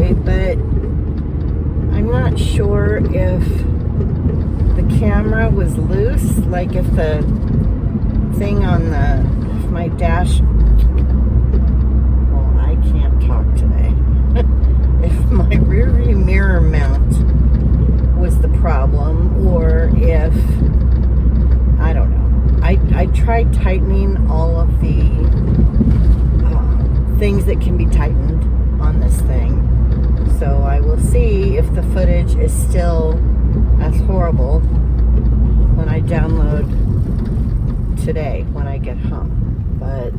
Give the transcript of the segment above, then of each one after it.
yesterday, but I'm not sure if the camera was loose, like if the thing on my dash, well, I can't talk today. If my rear view mirror mount was the problem, or if, I don't know. I tried tightening all of the things that can be tightened on this thing. So I will see if the footage is still as horrible when I download today, when I get home. But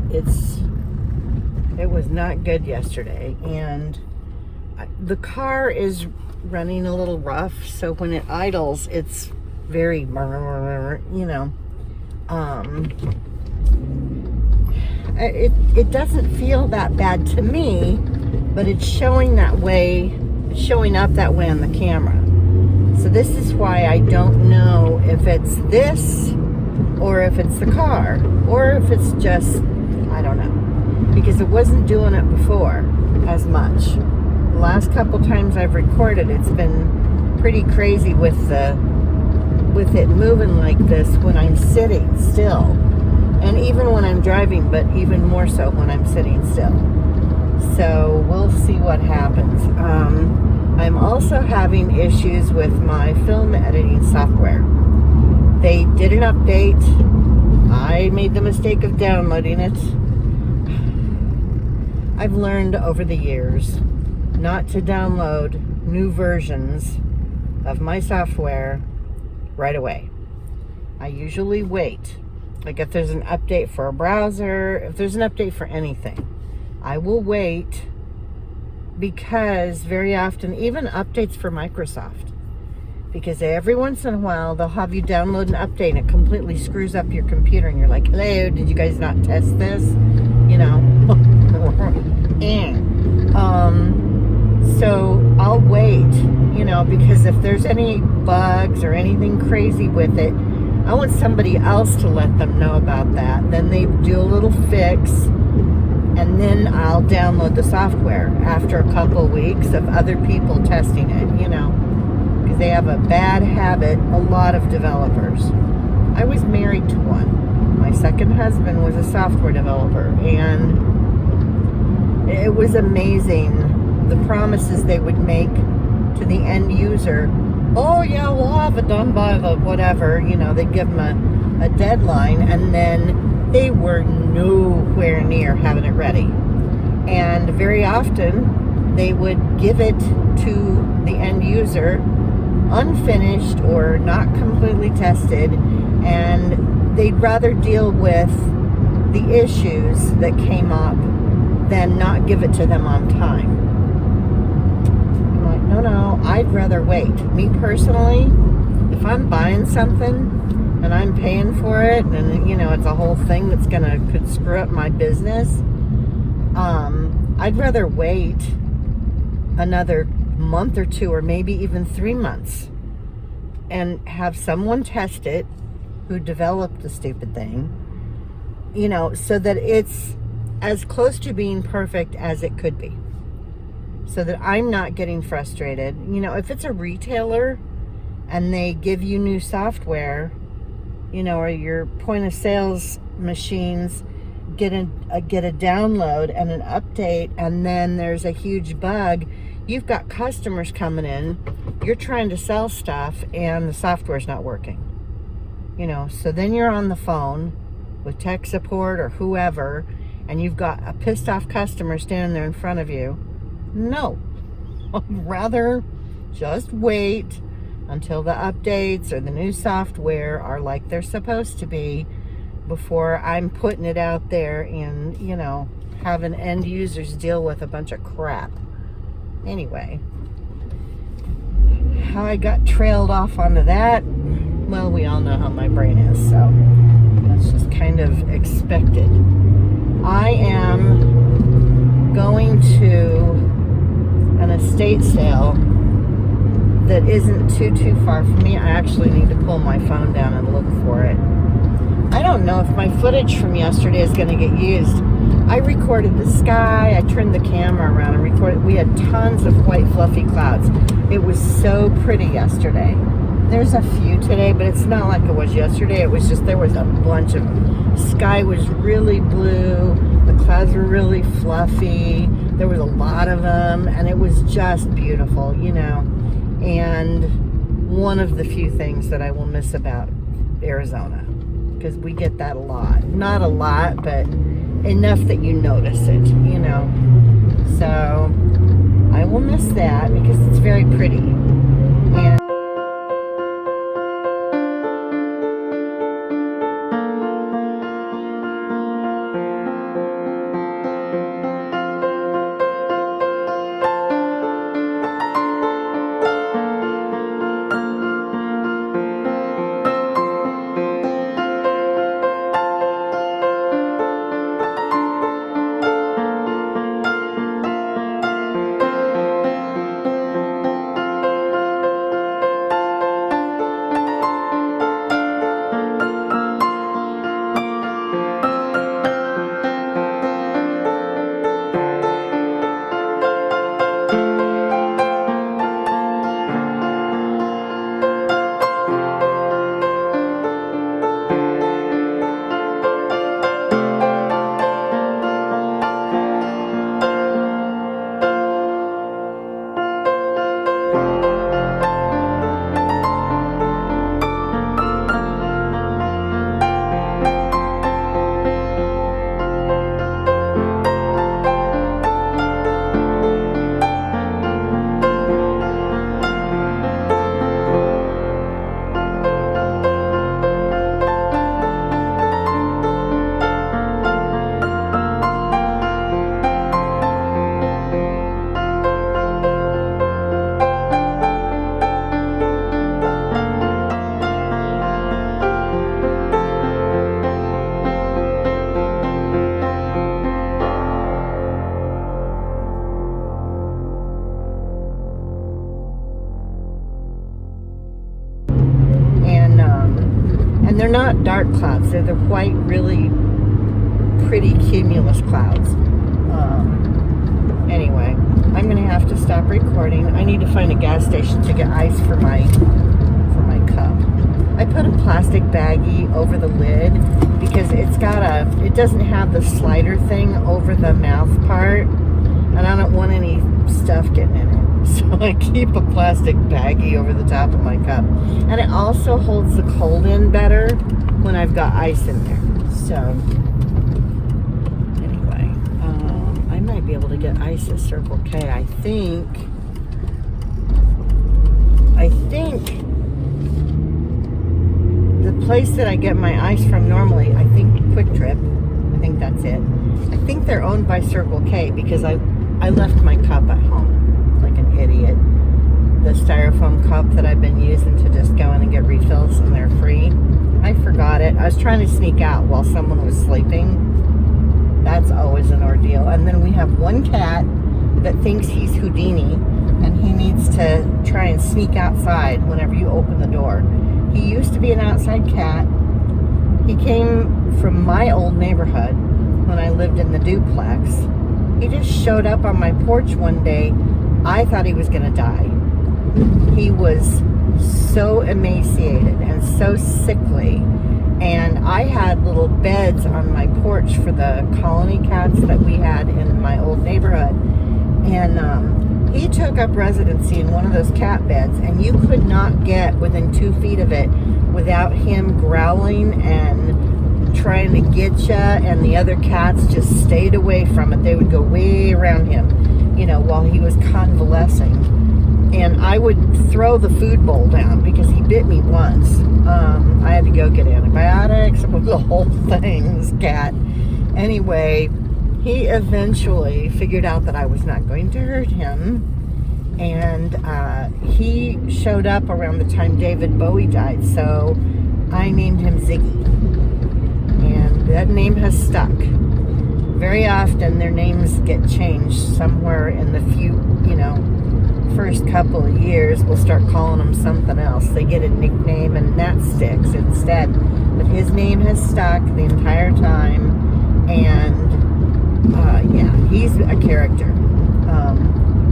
it was not good yesterday. And the car is running a little rough. So when it idles, it's very, you know, it doesn't feel that bad to me, but it's showing up that way on the camera. So this is why I don't know if it's this, or if it's the car, or if it's just, I don't know, because it wasn't doing it before as much. The last couple times I've recorded, it's been pretty crazy with it moving like this when I'm sitting still. And even when I'm driving, but even more so when I'm sitting still. So we'll see what happens. I'm also having issues with my film editing software. They did an update. I made the mistake of downloading it. I've learned over the years not to download new versions of my software right away. I usually wait. Like if there's an update for a browser, if there's an update for anything, I will wait, because very often, even updates for Microsoft, because every once in a while they'll have you download an update and it completely screws up your computer and you're like, hello, did you guys not test this? You know. So I'll wait, you know, because if there's any bugs or anything crazy with it, I want somebody else to let them know about that. Then they do a little fix, and then I'll download the software after a couple of weeks of other people testing it, you know, because they have a bad habit, a lot of developers. I was married to one. My second husband was a software developer, and it was amazing the promises they would make to the end user. Oh yeah, we'll have it done by the whatever, you know, they'd give them a deadline, and then they were nowhere near having it ready. And very often they would give it to the end user unfinished or not completely tested, and they'd rather deal with the issues that came up than not give it to them on time. No, I'd rather wait. Me personally, if I'm buying something and I'm paying for it, and you know it's a whole thing that's could screw up my business, I'd rather wait another month or two, or maybe even 3 months, and have someone test it who developed the stupid thing, you know, so that it's as close to being perfect as it could be, so that I'm not getting frustrated. You know, if it's a retailer and they give you new software, you know, or your point of sales machines get a download and an update, and then there's a huge bug, you've got customers coming in, you're trying to sell stuff and the software's not working, you know, so then you're on the phone with tech support or whoever, and you've got a pissed off customer standing there in front of you. No, I'd rather just wait until the updates or the new software are like they're supposed to be before I'm putting it out there and, you know, having end users deal with a bunch of crap. Anyway, how I got trailed off onto that, well, we all know how my brain is, so that's just kind of expected. I am going to an estate sale that isn't too far from me. I actually need to pull my phone down and look for it. I don't know if my footage from yesterday is going to get used. I recorded the sky. I turned the camera around and recorded. We had tons of white fluffy clouds. It was so pretty yesterday. There's a few today, but it's not like it was yesterday. It was just, there was a bunch of them. Sky was really blue. The clouds were really fluffy. There was a lot of them, and it was just beautiful, you know. And one of the few things that I will miss about Arizona, because we get that a lot. Not a lot, but enough that you notice it, you know. So I will miss that because it's very pretty. And they're not dark clouds. They're the white, really pretty cumulus clouds. Anyway, I'm going to have to stop recording. I need to find a gas station to get ice for my cup. I put a plastic baggie over the lid because it doesn't have the slider thing over the mouth part, and I don't want any stuff getting in it. So I keep a plastic baggie over the top of my cup. And it also holds the cold in better when I've got ice in there. So, anyway, I might be able to get ice at Circle K. I think the place that I get my ice from normally, I think Quick Trip, I think that's it. I think they're owned by Circle K because I left my cup at home. Like an idiot. The styrofoam cup that I've been using to just go in and get refills, and they're free. I forgot it. I was trying to sneak out while someone was sleeping. That's always an ordeal. And then we have one cat that thinks he's Houdini, and he needs to try and sneak outside whenever you open the door. He used to be an outside cat. He came from my old neighborhood when I lived in the duplex. He just showed up on my porch one day. I thought he was going to die. He was so emaciated and so sickly. And I had little beds on my porch for the colony cats that we had in my old neighborhood. And he took up residency in one of those cat beds, and you could not get within 2 feet of it without him growling and trying to get you, and the other cats just stayed away from it. They would go way around him, you know, while he was convalescing. And I would throw the food bowl down because he bit me once. I had to go get antibiotics. It was the whole thing, this cat. Anyway, he eventually figured out that I was not going to hurt him. And he showed up around the time David Bowie died. So I named him Ziggy. And that name has stuck. Very often their names get changed somewhere in the first couple of years. We'll start calling them something else. They get a nickname and that sticks instead. But his name has stuck the entire time, and Yeah, he's a character.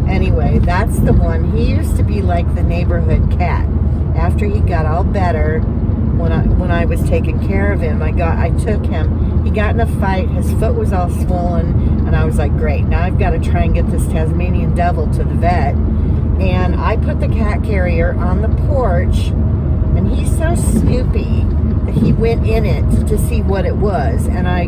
Anyway, that's the one. He used to be like the neighborhood cat. After he got all better, when I was taking care of him, I took him. He got in a fight. His foot was all swollen, and I was like, great. Now I've got to try and get this Tasmanian devil to the vet. And I put the cat carrier on the porch, and he's so snoopy that he went in it to see what it was, and I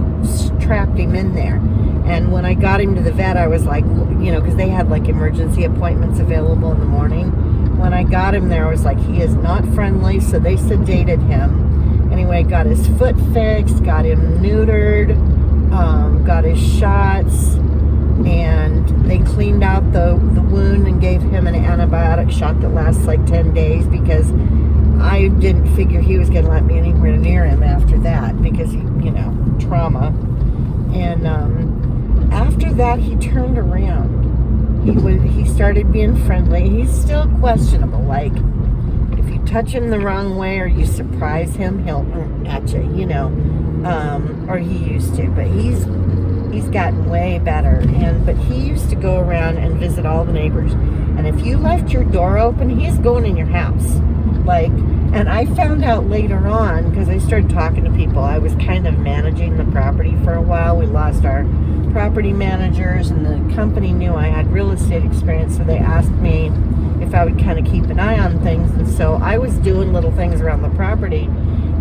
trapped him in there. And when I got him to the vet, I was like, because they had like emergency appointments available in the morning. When I got him there, I was like, he is not friendly, so they sedated him. Anyway, got his foot fixed, got him neutered, got his shots, and they cleaned out the wound and gave him an antibiotic shot that lasts like 10 days because I didn't figure he was going to let me anywhere near him after that because, trauma. And after that, he turned around. He started being friendly. He's still questionable. Like, if you touch him the wrong way or you surprise him, he'll at you, or he used to. But he's gotten way better. But he used to go around and visit all the neighbors. And if you left your door open, he's going in your house. And I found out later on, because I started talking to people, I was kind of managing the property for a while. We lost our property managers, and the company knew I had real estate experience, so they asked me if I would kind of keep an eye on things. And so I was doing little things around the property,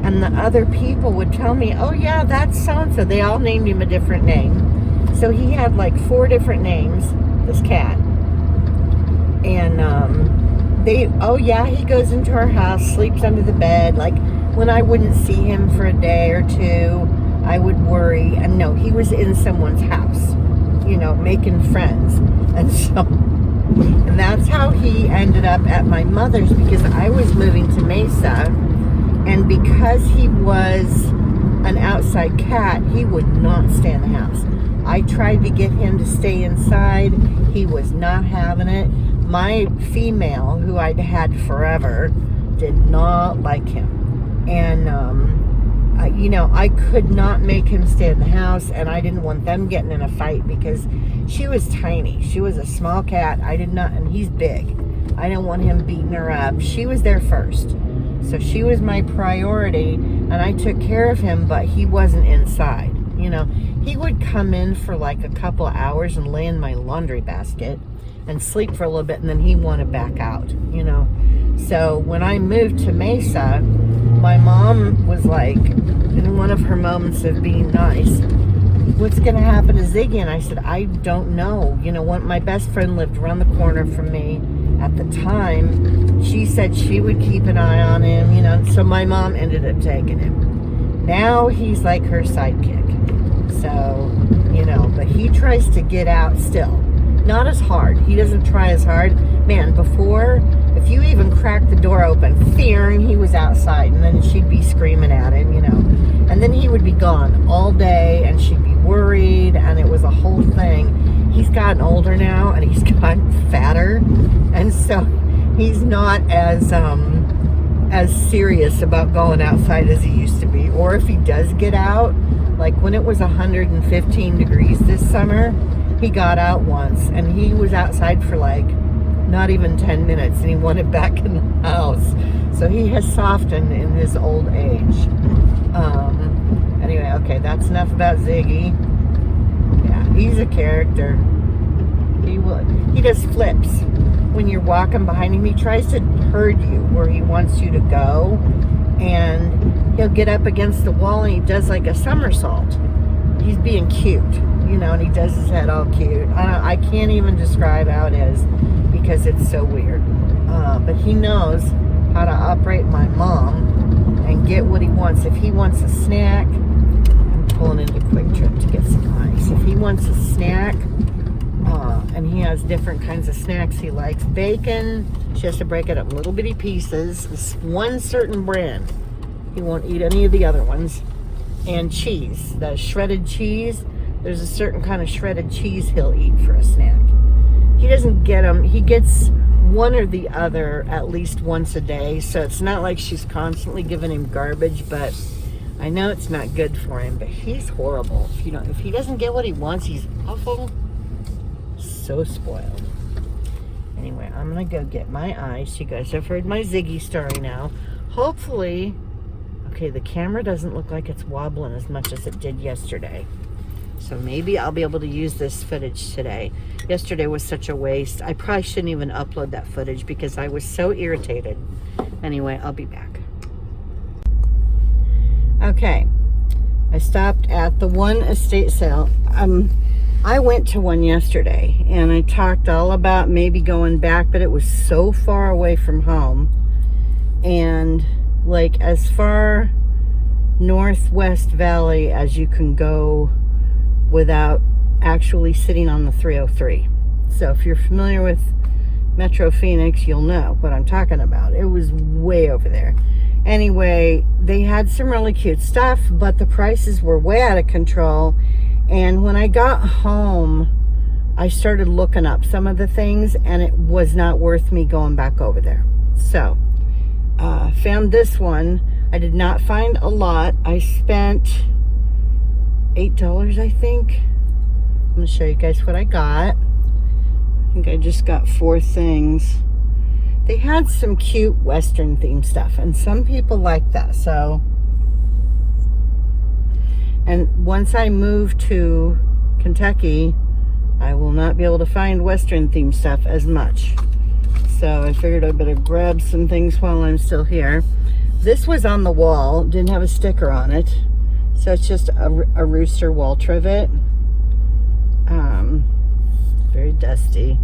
and the other people would tell me, oh yeah, that's so-and-so. They all named him a different name. So he had like 4 different names, this cat. And oh yeah, he goes into our house, sleeps under the bed. Like, when I wouldn't see him for a day or two, I would worry. And no, he was in someone's house, making friends. And that's how he ended up at my mother's, because I was moving to Mesa, and because he was an outside cat, he would not stay in the house. I tried to get him to stay inside. He was not having it. My female, who I'd had forever, did not like him. And, I could not make him stay in the house, and I didn't want them getting in a fight because she was tiny. She was a small cat. And he's big. I didn't want him beating her up. She was there first. So she was my priority, and I took care of him, but he wasn't inside. He would come in for like a couple of hours and lay in my laundry basket and sleep for a little bit, and then he wanted back out, So when I moved to Mesa, my mom was like, in one of her moments of being nice, what's going to happen to Ziggy? And I said, I don't know. My best friend lived around the corner from me at the time. She said she would keep an eye on him, so my mom ended up taking him. Now he's like her sidekick. So, but he tries to get out still. Not as hard. He doesn't try as hard. Man, before, if you even cracked the door open, fearing he was outside, and then she'd be screaming at him, And then he would be gone all day, and she'd be worried, and it was a whole thing. He's gotten older now, and he's gotten fatter, and so he's not as serious about going outside as he used to be. Or if he does get out, like when it was 115 degrees this summer, he got out once, and he was outside for like not even 10 minutes, and he wanted back in the house. So he has softened in his old age. Anyway, okay, that's enough about Ziggy. Yeah, he's a character. He does flips. When you're walking behind him, he tries to herd you where he wants you to go, and he'll get up against the wall and he does like a somersault. He's being cute, and he does his head all cute. I can't even describe how it is because it's so weird. But he knows how to operate my mom and get what he wants. If he wants a snack, I'm pulling into Quick Trip to get some ice. If he wants a snack, and he has different kinds of snacks he likes. Bacon, she has to break it up in little bitty pieces. It's one certain brand. He won't eat any of the other ones. And cheese, the shredded cheese. There's a certain kind of shredded cheese he'll eat for a snack. He doesn't get them. He gets one or the other at least once a day. So it's not like she's constantly giving him garbage, but I know it's not good for him, but he's horrible. If he doesn't get what he wants, he's awful. So spoiled. Anyway, I'm gonna go get my ice. You guys have heard my Ziggy story now. Hopefully, okay, the camera doesn't look like it's wobbling as much as it did yesterday. So maybe I'll be able to use this footage today. Yesterday was such a waste. I probably shouldn't even upload that footage because I was so irritated. Anyway, I'll be back. Okay, I stopped at the one estate sale. I went to one yesterday and I talked all about maybe going back, but it was so far away from home. And like as far northwest valley as you can go without actually sitting on the 303. So if you're familiar with Metro Phoenix, you'll know what I'm talking about. It was way over there. Anyway, they had some really cute stuff, but the prices were way out of control. And when I got home, I started looking up some of the things, and it was not worth me going back over there. So, found this one. I did not find a lot. I spent $8, I think. I'm going to show you guys what I got. I think I just got 4 things. They had some cute Western themed stuff, and some people like that. So, and once I move to Kentucky, I will not be able to find Western themed stuff as much. So I figured I better grab some things while I'm still here. This was on the wall, didn't have a sticker on it. So it's just a rooster wall trivet. Very dusty.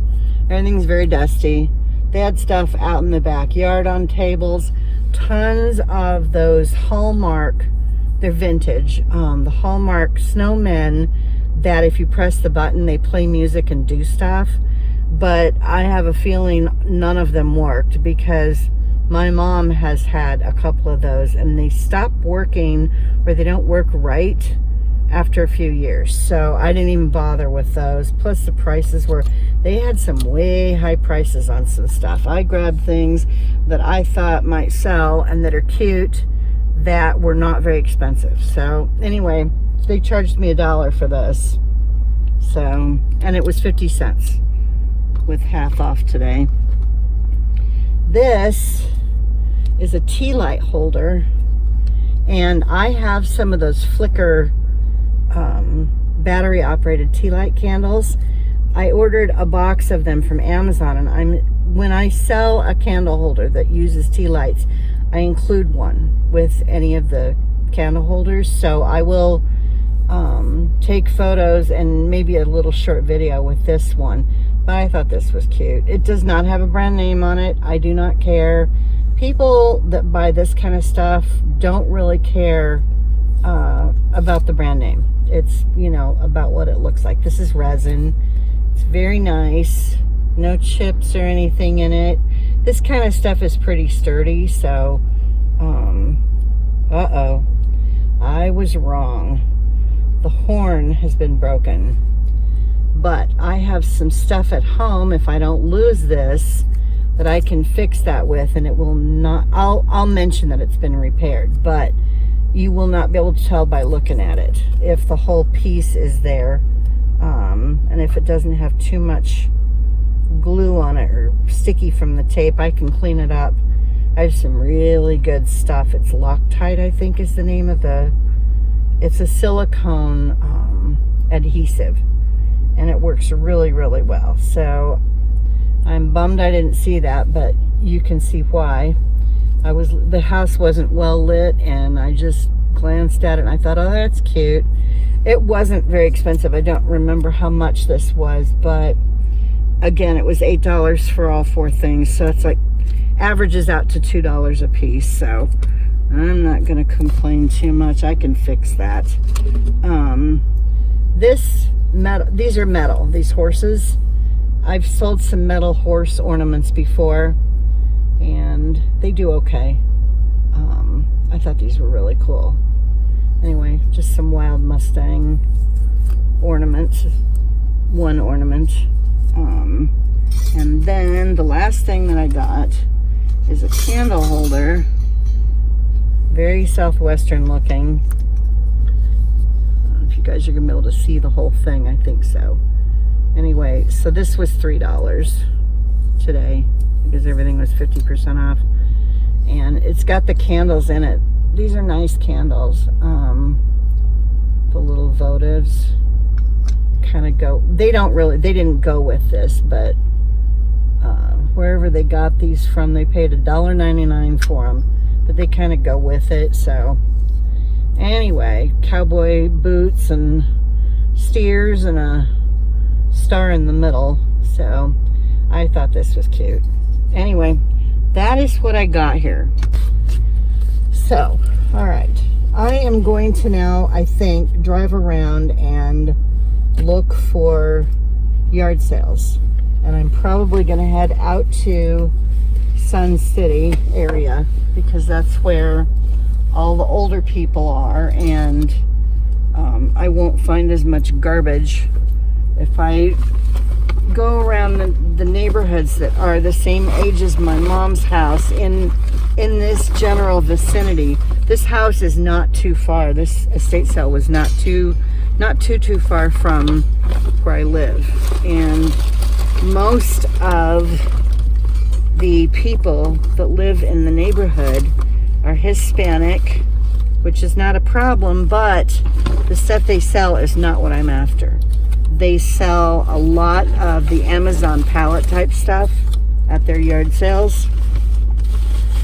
Everything's very dusty. They had stuff out in the backyard on tables. Tons of those Hallmark, they're vintage, the Hallmark snowmen that if you press the button, they play music and do stuff. But I have a feeling none of them worked because my mom has had a couple of those and they stop working or they don't work right after a few years. So I didn't even bother with those. Plus the prices they had some way high prices on some stuff. I grabbed things that I thought might sell and that are cute that were not very expensive. So anyway, they charged me $1 for this. So, and it was 50 cents with half off today. This is a tea light holder, and I have some of those flicker battery operated tea light candles. I ordered a box of them from Amazon, and when I sell a candle holder that uses tea lights, I include one with any of the candle holders. So I will take photos and maybe a little short video with this one. But I thought this was cute. It does not have a brand name on it. I do not care. People that buy this kind of stuff don't really care about the brand name. It's, about what it looks like. This is resin. It's very nice. No chips or anything in it. This kind of stuff is pretty sturdy, so, uh-oh. I was wrong. The horn has been broken. But I have some stuff at home, if I don't lose this, that I can fix that with, and it will not, I'll mention that it's been repaired, but you will not be able to tell by looking at it if the whole piece is there, and if it doesn't have too much glue on it or sticky from the tape. I can clean it up. I have some really good stuff. It's Loctite, I think is the name of it's a silicone adhesive, and it works really, really well. So I'm bummed I didn't see that, but you can see why. The house wasn't well lit, and I just glanced at it and I thought, oh, that's cute. It wasn't very expensive. I don't remember how much this was, but again, it was $8 for all 4 things. So it's like averages out to $2 a piece. So I'm not going to complain too much. I can fix that. These are metal, these horses. I've sold some metal horse ornaments before, and they do okay. I thought these were really cool. Anyway, just some Wild Mustang ornaments. One ornament. And then the last thing that I got is a candle holder Very southwestern looking. I don't know if you guys are gonna be able to see the whole thing. I think so. Anyway, so this was $3 today because everything was 50% off. And it's got the candles in it. These are nice candles. The little votives kind of go, they didn't go with this, but wherever they got these from, they paid $1.99 for them, but they kind of go with it. So anyway, cowboy boots and steers and a star in the middle. So I thought this was cute. Anyway, that is what I got here. So, all right, I am going to now, I think, drive around and look for yard sales. And I'm probably going to head out to Sun City area because that's where all the older people are, and I won't find as much garbage if I go around the neighborhoods that are the same age as my mom's house in this general vicinity. This house is not too far. This estate sale was not too far from where I live, and most of the people that live in the neighborhood are Hispanic, which is not a problem, but the stuff they sell is not what I'm after. They sell a lot of the Amazon pallet type stuff at their yard sales.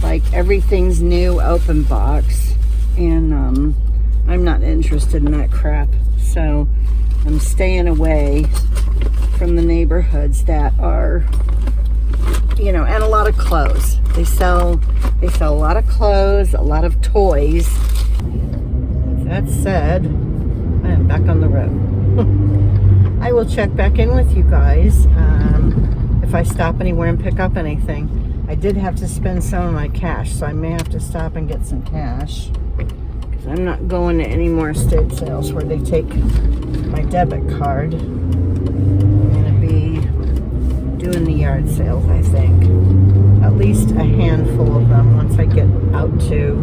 Like everything's new, open box, and I'm not interested in that crap. So I'm staying away from the neighborhoods that are, you know, and a lot of clothes. They sell a lot of clothes, a lot of toys. That said, I am back on the road. I will check back in with you guys if I stop anywhere and pick up anything. I did have to spend some of my cash, so I may have to stop and get some cash, because I'm not going to any more estate sales where they take my debit card. I'm going to be doing the yard sales, I think. At least a handful of them once I get out to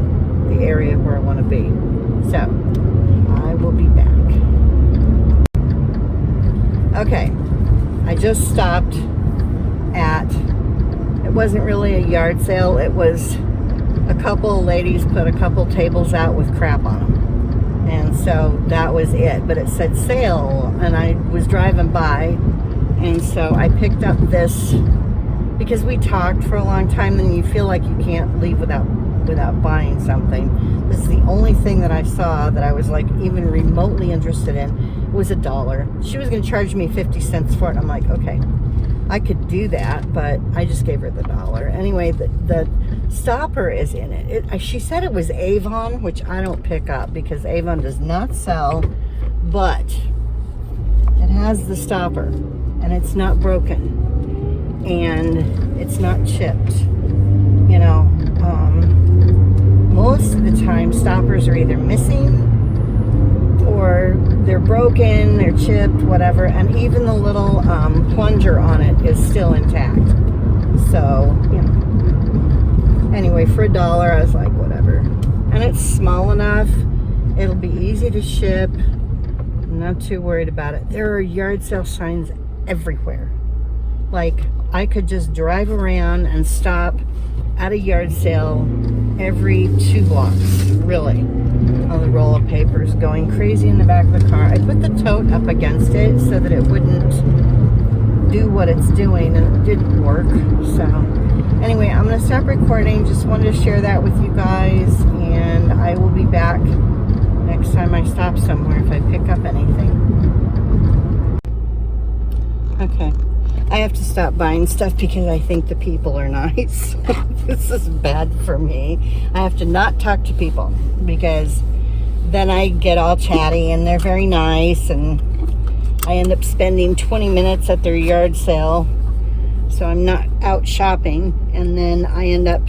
the area where I want to be. So, I will be back. Okay, I just stopped at, it wasn't really a yard sale, it was a couple of ladies put a couple tables out with crap on them. And so that was it, but it said sale, and I was driving by, and so I picked up this, because we talked for a long time, and you feel like you can't leave without buying something. This is the only thing that I saw that I was like even remotely interested in. It was $1. She was going to charge me 50 cents for it. I'm like, okay, I could do that, but I just gave her the $1. Anyway, the stopper is in it. She said it was Avon, which I don't pick up because Avon does not sell, but it has the stopper, and it's not broken, and it's not chipped. You know, most of the time stoppers are either missing or they're broken, they're chipped, whatever, and even the little plunger on it is still intact. So, you know, anyway, for $1 I was like, whatever. And it's small enough, it'll be easy to ship. I'm not too worried about it. There are yard sale signs everywhere. Like, I could just drive around and stop at a yard sale every 2 blocks, really. Oh, the roll of papers going crazy in the back of the car. I put the tote up against it so that it wouldn't do what it's doing, and it didn't work. So anyway, I'm going to stop recording. Just wanted to share that with you guys, and I will be back next time I stop somewhere if I pick up anything. Okay. I have to stop buying stuff because I think the people are nice. This is bad for me. I have to not talk to people because then I get all chatty, and they're very nice, and I end up spending 20 minutes at their yard sale, so I'm not out shopping, and then I end up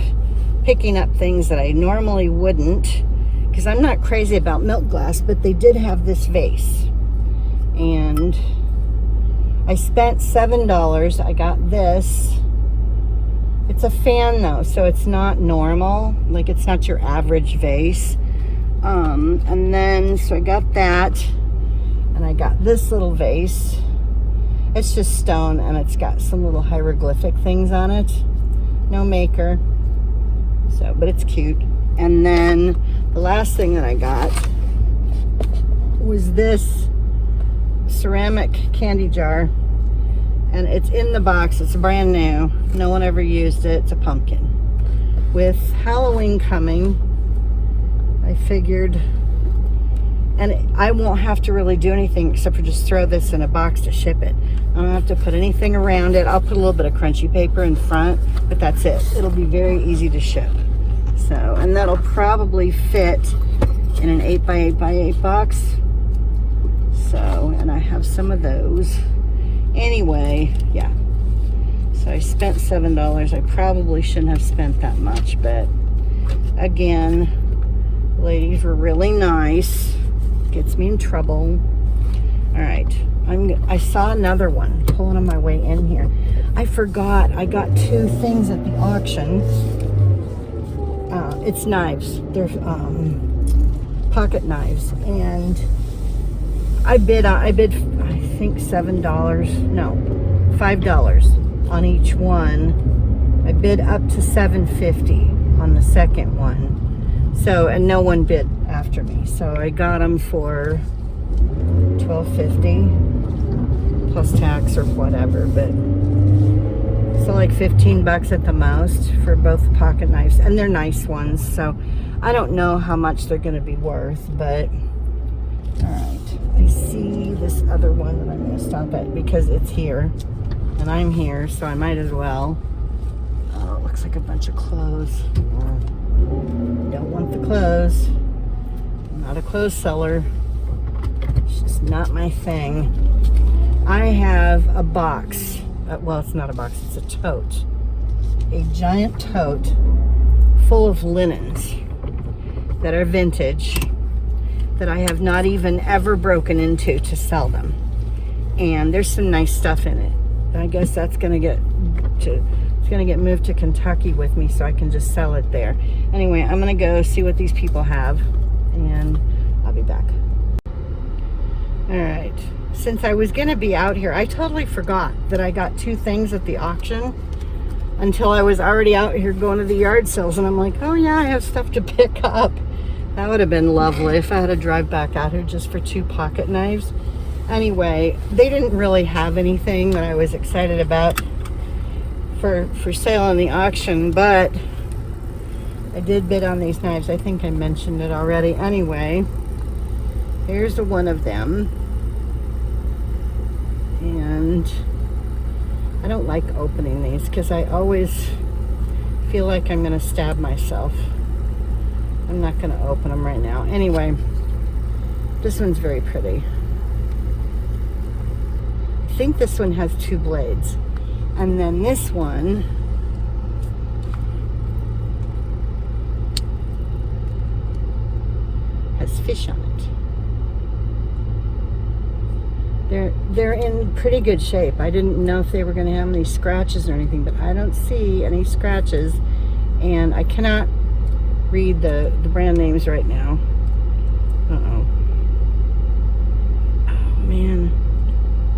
picking up things that I normally wouldn't, because I'm not crazy about milk glass, but they did have this vase, and I spent $7. I got this It's a fan though, so it's not normal. Like, it's not your average vase. And then, so I got that, and I got this little vase. It's just stone, and it's got some little hieroglyphic things on it. No maker. So, but it's cute. And then the last thing that I got was this ceramic candy jar. And it's in the box. It's brand new. No one ever used it. It's a pumpkin. With Halloween coming, I figured, and I won't have to really do anything except for just throw this in a box to ship it. I don't have to put anything around it. I'll put a little bit of crunchy paper in front, but that's it. It'll be very easy to ship. So, and that'll probably fit in an 8x8x8 box. So, and I have some of those. Anyway, yeah. So I spent $7. I probably shouldn't have spent that much, but again, ladies were really nice. Gets me in trouble. All right, I saw another one pulling on my way in here. I forgot I got two things at the auction. It's knives. They're pocket knives, and I bid I think $7, no, $5 on each one. I bid up to $7.50 on the second one. So, and no one bid after me. So I got them for $12.50 plus tax or whatever, but so like $15 at the most for both pocket knives, and they're nice ones. So I don't know how much they're going to be worth, but all right. I see this other one that I'm going to stop at because it's here and I'm here, so I might as well. Oh, it looks like a bunch of clothes. Don't want the clothes. I'm not a clothes seller. It's just not my thing. I have a box. Well, it's not a box, it's a tote. A giant tote full of linens that are vintage, that I have not even ever broken into to sell them. And there's some nice stuff in it. I guess that's gonna get moved to Kentucky with me so I can just sell it there. Anyway, I'm gonna go see what these people have, and I'll be back. All right, since I was gonna be out here, I totally forgot that I got two things at the auction until I was already out here going to the yard sales, and I'm like, oh yeah, I have stuff to pick up. That would have been lovely if I had to drive back out here just for two pocket knives. Anyway, they didn't really have anything that I was excited about for sale in the auction, but I did bid on these knives. I think I mentioned it already. Anyway, here's one of them. And I don't like opening these because I always feel like I'm going to stab myself. I'm not going to open them right now. Anyway, this one's very pretty. I think this one has two blades. And then this one has fish on it. They're in pretty good shape. I didn't know if they were going to have any scratches or anything, but I don't see any scratches. And I cannot read the brand names right now. Uh-oh. Oh man.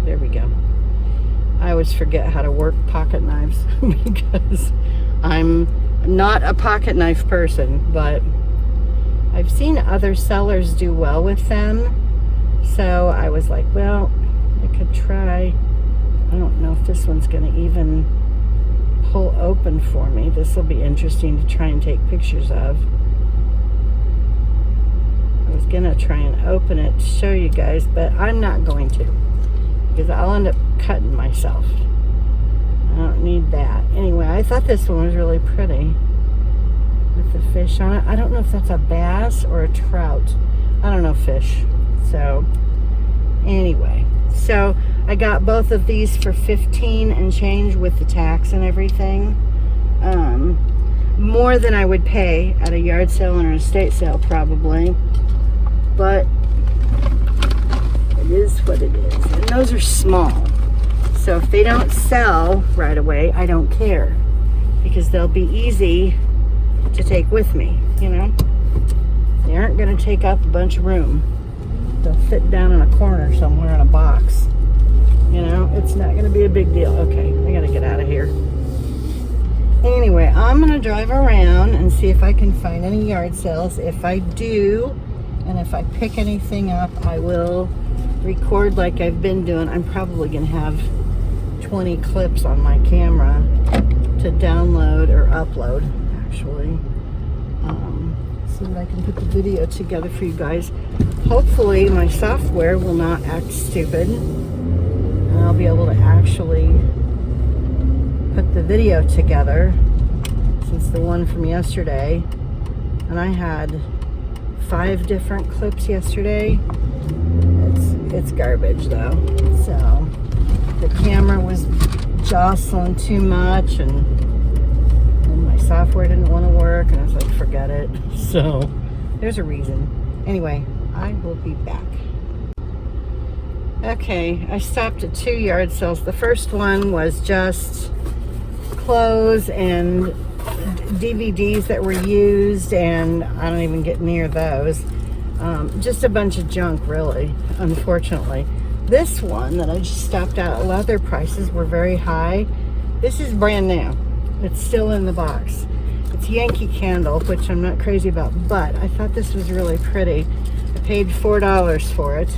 There we go. I always forget how to work pocket knives because I'm not a pocket knife person, but I've seen other sellers do well with them. So I was like, well, I could try. I don't know if this one's going to even pull open for me. This will be interesting to try and take pictures of. I was going to try and open it to show you guys, but I'm not going to because I'll end up cutting myself. I don't need that. Anyway, I thought this one was really pretty with the fish on it. I don't know if that's a bass or a trout. I don't know fish. So anyway, so I got both of these for $15 and change with the tax and everything. More than I would pay at a yard sale or an estate sale probably, but it is what it is. And those are small, so if they don't sell right away, I don't care because they'll be easy to take with me, you know. They aren't going to take up a bunch of room. They'll fit down in a corner somewhere in a box. You know, it's not going to be a big deal. Okay, I got to get out of here. Anyway, I'm going to drive around and see if I can find any yard sales. If I do, and if I pick anything up, I will record like I've been doing. I'm probably going to have 20 clips on my camera to download or upload, actually, so that I can put the video together for you guys. Hopefully my software will not act stupid and I'll be able to actually put the video together, since the one from yesterday, and I had 5 different clips yesterday. It's garbage though. So the camera was jostling too much, and my software didn't want to work, and I was like, forget it. So there's a reason. Anyway, I will be back. Okay, I stopped at 2 yard sales. The first one was just clothes and DVDs that were used, and I don't even get near those. Just a bunch of junk, really, unfortunately. This one that I just stopped at, a lot of their prices were very high. This is brand new. It's still in the box. It's Yankee Candle, which I'm not crazy about, but I thought this was really pretty. I paid $4 for it,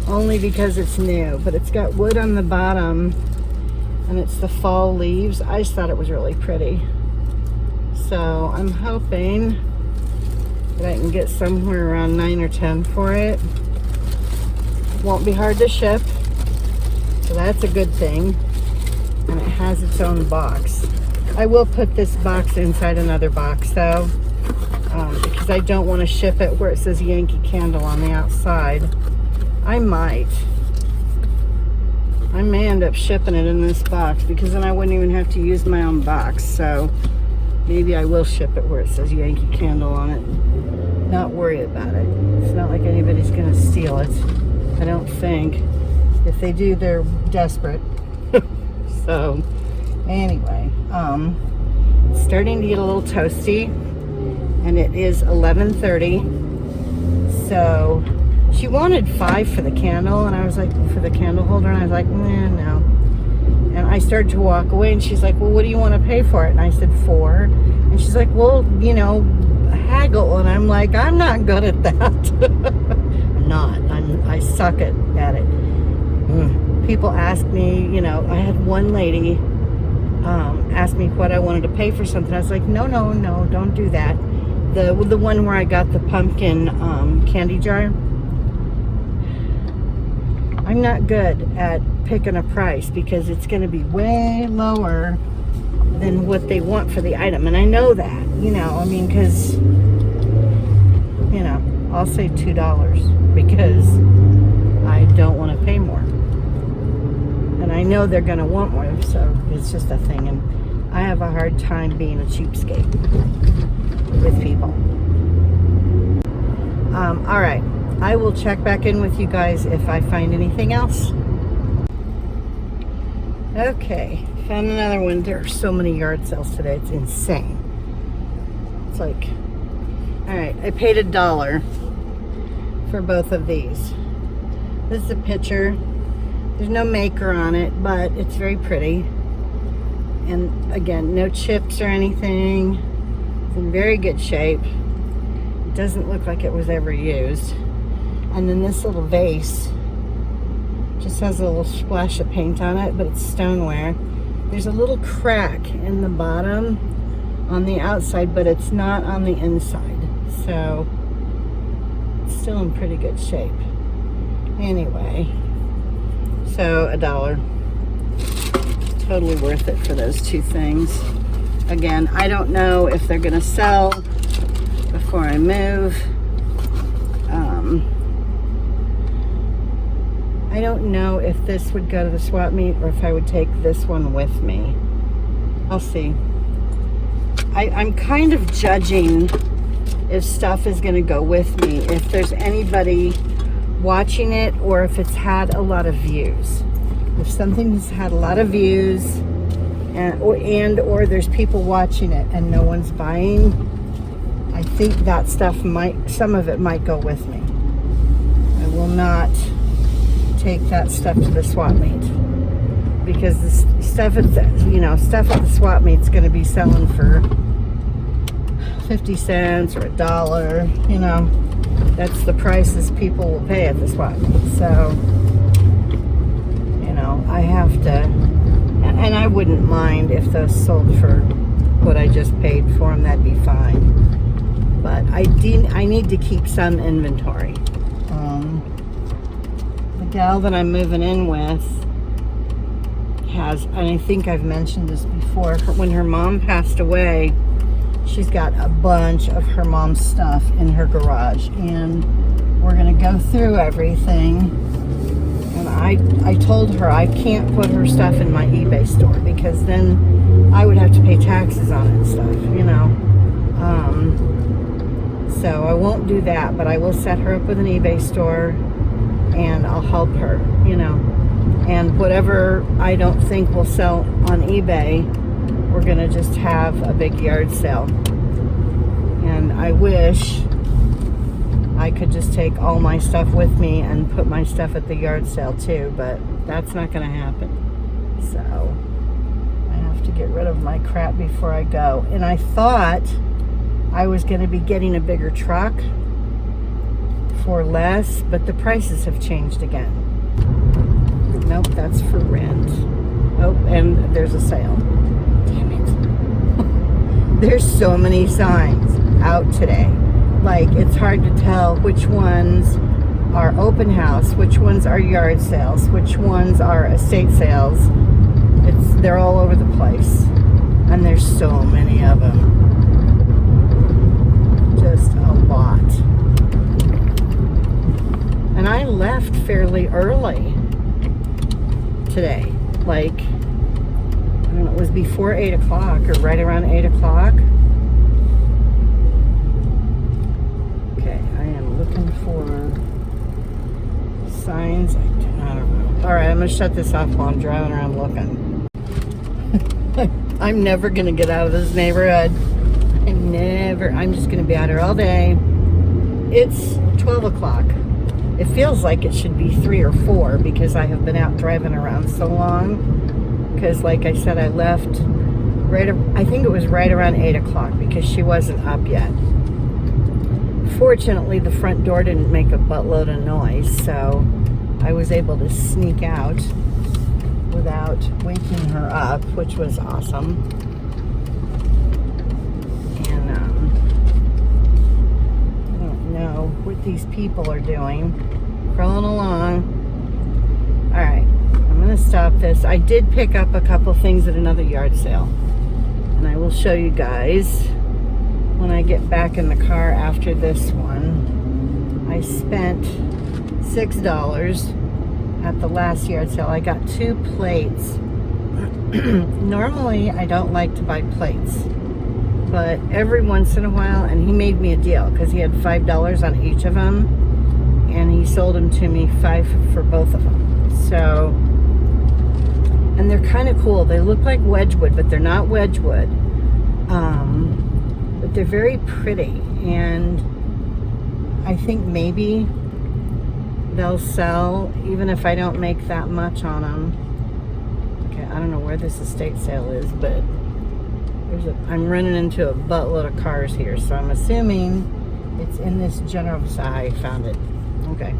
only because it's new, but it's got wood on the bottom, and it's the fall leaves. I just thought it was really pretty. So I'm hoping that I can get somewhere around 9 or 10 for it. Won't be hard to ship, so that's a good thing. And it has its own box. I will put this box inside another box though, because I don't want to ship it where it says Yankee Candle on the outside. I may end up shipping it in this box, because then I wouldn't even have to use my own box. So maybe I will ship it where it says Yankee Candle on it. Not worry about it. It's not like anybody's gonna steal it, I don't think. If they do, they're desperate. So anyway, it's starting to get a little toasty, and it is 11:30. So she wanted 5 for the candle, and I was like, for the candle holder, and I was like, nah, no. And I started to walk away, and she's like, well, what do you want to pay for it? And I said 4. And she's like, well, you know, haggle. And I'm like, I'm not good at that. I suck at it. People ask me, you know, I had one lady ask me what I wanted to pay for something. I was like, no, don't do that. The one where I got the pumpkin candy jar, I'm not good at picking a price, because it's going to be way lower than what they want for the item. And I know that, you know, I mean, because, you know, I'll say $2 because I don't want to pay more. And I know they're going to want more, so it's just a thing. And I have a hard time being a cheapskate with people. All right. I will check back in with you guys if I find anything else. Okay. Found another one. There are so many yard sales today. It's insane. It's like, all right. I paid $1 for both of these. This is a picture. There's no maker on it, but it's very pretty. And again, no chips or anything. It's in very good shape. It doesn't look like it was ever used. And then this little vase just has a little splash of paint on it, but it's stoneware. There's a little crack in the bottom on the outside, but it's not on the inside. So it's still in pretty good shape. Anyway, so $1. Totally worth it for those 2 things. Again, I don't know if they're gonna sell before I move. I don't know if this would go to the swap meet or if I would take this one with me. I'll see. I'm kind of judging if stuff is gonna go with me, if there's anybody watching it, or if it's had a lot of views. If something's had a lot of views or there's people watching it and no one's buying, I think that stuff some of it might go with me. I will not take that stuff to the swap meet, because the stuff at the swap meet's going to be selling for 50 cents or $1. That's the prices people will pay at the swap meet. So, I have to, and I wouldn't mind if those sold for what I just paid for them. That'd be fine. But I need to keep some inventory. The gal that I'm moving in with has, and I think I've mentioned this before, when her mom passed away, she's got a bunch of her mom's stuff in her garage, and we're going to go through everything. And I told her I can't put her stuff in my eBay store, because then I would have to pay taxes on it and stuff, so I won't do that, but I will set her up with an eBay store, and I'll help her, and whatever I don't think will sell on eBay, we're gonna just have a big yard sale. And I wish I could just take all my stuff with me and put my stuff at the yard sale too, but that's not gonna happen. So I have to get rid of my crap before I go. And I thought I was gonna be getting a bigger truck for less, but the prices have changed again. Nope, that's for rent. Oh, and there's a sale. Damn it. There's so many signs out today. Like, it's hard to tell which ones are open house, which ones are yard sales, which ones are estate sales. They're all over the place. And there's so many of them. Just a lot. And I left fairly early today. Like, I don't know, it was before 8 o'clock or right around 8 o'clock. Okay, I am looking for signs. I don't know. All right, I'm going to shut this off while I'm driving around looking. I'm never going to get out of this neighborhood. I'm just going to be out here all day. It's 12 o'clock. It feels like it should be 3 or 4 because I have been out driving around so long. Because, like I said, I left I think it was right around 8 o'clock because she wasn't up yet. Fortunately, the front door didn't make a buttload of noise, so I was able to sneak out without waking her up, which was awesome. And I don't know what these people are doing. Crawling along. All right, I'm going to stop this. I did pick up a couple things at another yard sale, and I will show you guys when I get back in the car after this one. I spent $6 at the last yard sale. I got 2 plates. Normally, I don't like to buy plates, but every once in a while, and he made me a deal because he had $5 on each of them, and he sold them to me $5 for both of them. So, and they're kind of cool. They look like Wedgwood, but they're not Wedgwood. But they're very pretty, and I think maybe they'll sell even if I don't make that much on them. Okay, I don't know where this estate sale is, but I'm running into a buttload of cars here, so I'm assuming it's in this general. I found it. Okay,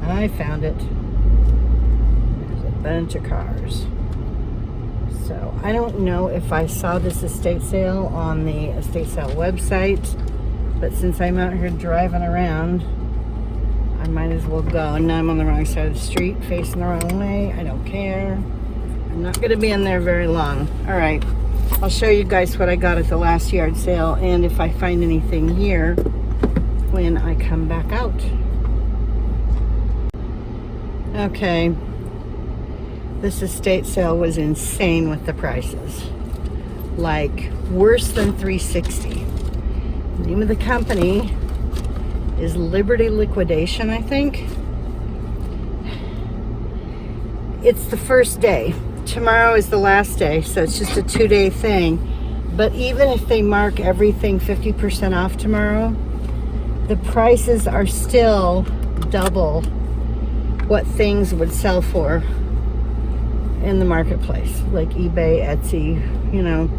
I found it. There's a bunch of cars. So I don't know if I saw this estate sale on the estate sale website, but since I'm out here driving around, I might as well go. And now I'm on the wrong side of the street, facing the wrong way. I don't care. I'm not going to be in there very long. All right, I'll show you guys what I got at the last yard sale, and if I find anything here when I come back out. Okay. This estate sale was insane with the prices. Like, worse than $360. The name of the company is Liberty Liquidation, I think. It's the first day. tomorrow is the last day, so it's just a 2-day thing. But even if they mark everything 50% off tomorrow, the prices are still double what things would sell for in the marketplace, like eBay, Etsy, you know,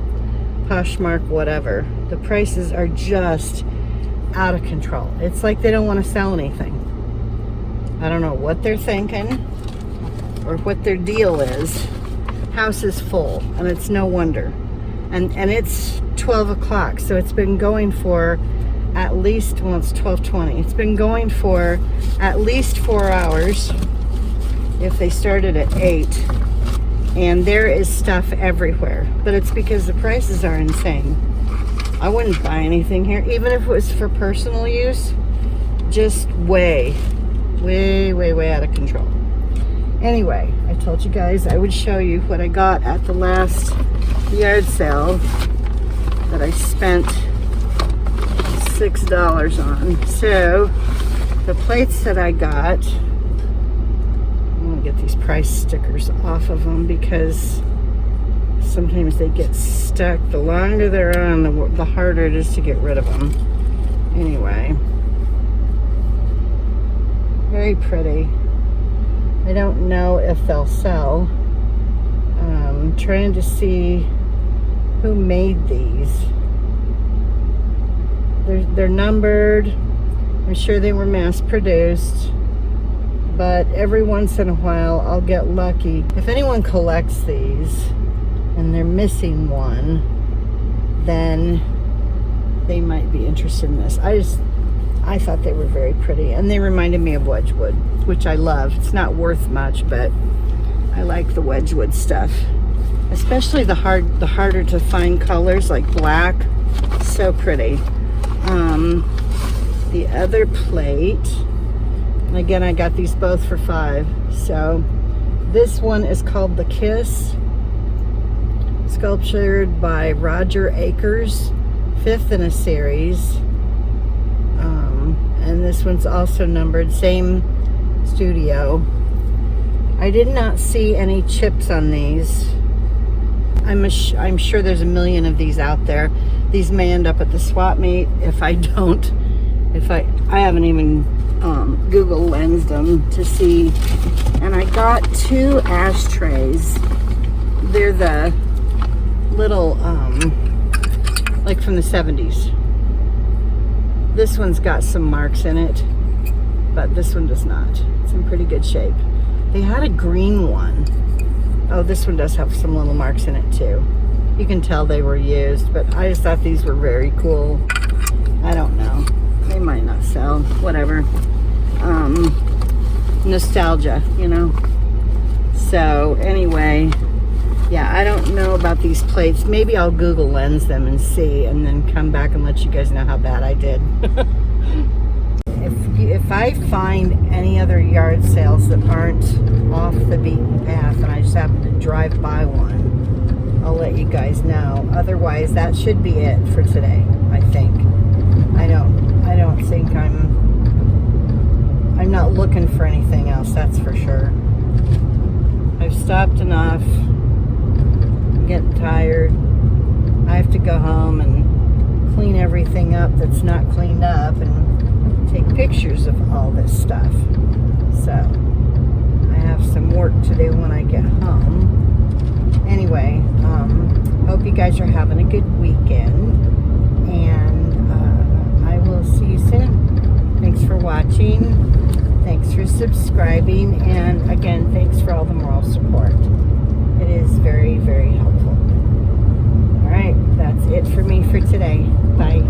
Poshmark, whatever. The prices are just out of control. It's like they don't want to sell anything. I don't know what they're thinking or what their deal is. House is full, and it's no wonder. And it's 12 o'clock, so it's been going for at least, well, it's 12:20. It's been going for at least 4 hours if they started at 8. And there is stuff everywhere, but it's because the prices are insane. I wouldn't buy anything here, even if it was for personal use. Just way out of control. Anyway, I told you guys I would show you what I got at the last yard sale that I spent $6 on. So the plates that I got, I'm gonna get these price stickers off of them because sometimes they get stuck. The longer they're on, the harder it is to get rid of them. Anyway, very pretty. I don't know if they'll sell. Trying to see who made these. They're numbered. I'm sure they were mass produced, but every once in a while I'll get lucky. If anyone collects these and they're missing one, then they might be interested in this. I thought they were very pretty, and they reminded me of Wedgwood, which I love. It's not worth much, but I like the Wedgwood stuff, especially the harder to find colors like black. So pretty. The other plate, and again, I got these both for $5. So this one is called The Kiss, sculptured by Roger Akers, 5th in a series. And this one's also numbered, same studio. I did not see any chips on these. I'm sure there's a million of these out there. These may end up at the swap meet. If I don't, I haven't even Google lensed them to see. And I got 2 ashtrays. They're the little, like from the 70s. This one's got some marks in it, but this one does not. It's in pretty good shape. They had a green one. Oh, this one does have some little marks in it too. You can tell they were used, but I just thought these were very cool. I don't know. They might not sell. Whatever. Nostalgia, you know? So, anyway, yeah, I don't know about these plates. Maybe I'll Google lens them and see, and then come back and let you guys know how bad I did. If I find any other yard sales that aren't off the beaten path and I just happen to drive by one, I'll let you guys know. Otherwise, that should be it for today, I think. I don't think I'm not looking for anything else, that's for sure. I've stopped enough. I'm getting tired. I have to go home and clean everything up that's not cleaned up and take pictures of all this stuff. So I have some work to do when I get home. Anyway, hope you guys are having a good weekend, and I will see you soon. Thanks for watching. Thanks for subscribing, and again, thanks for all the moral support. It is very, very helpful. All right, that's it for me for today. Bye.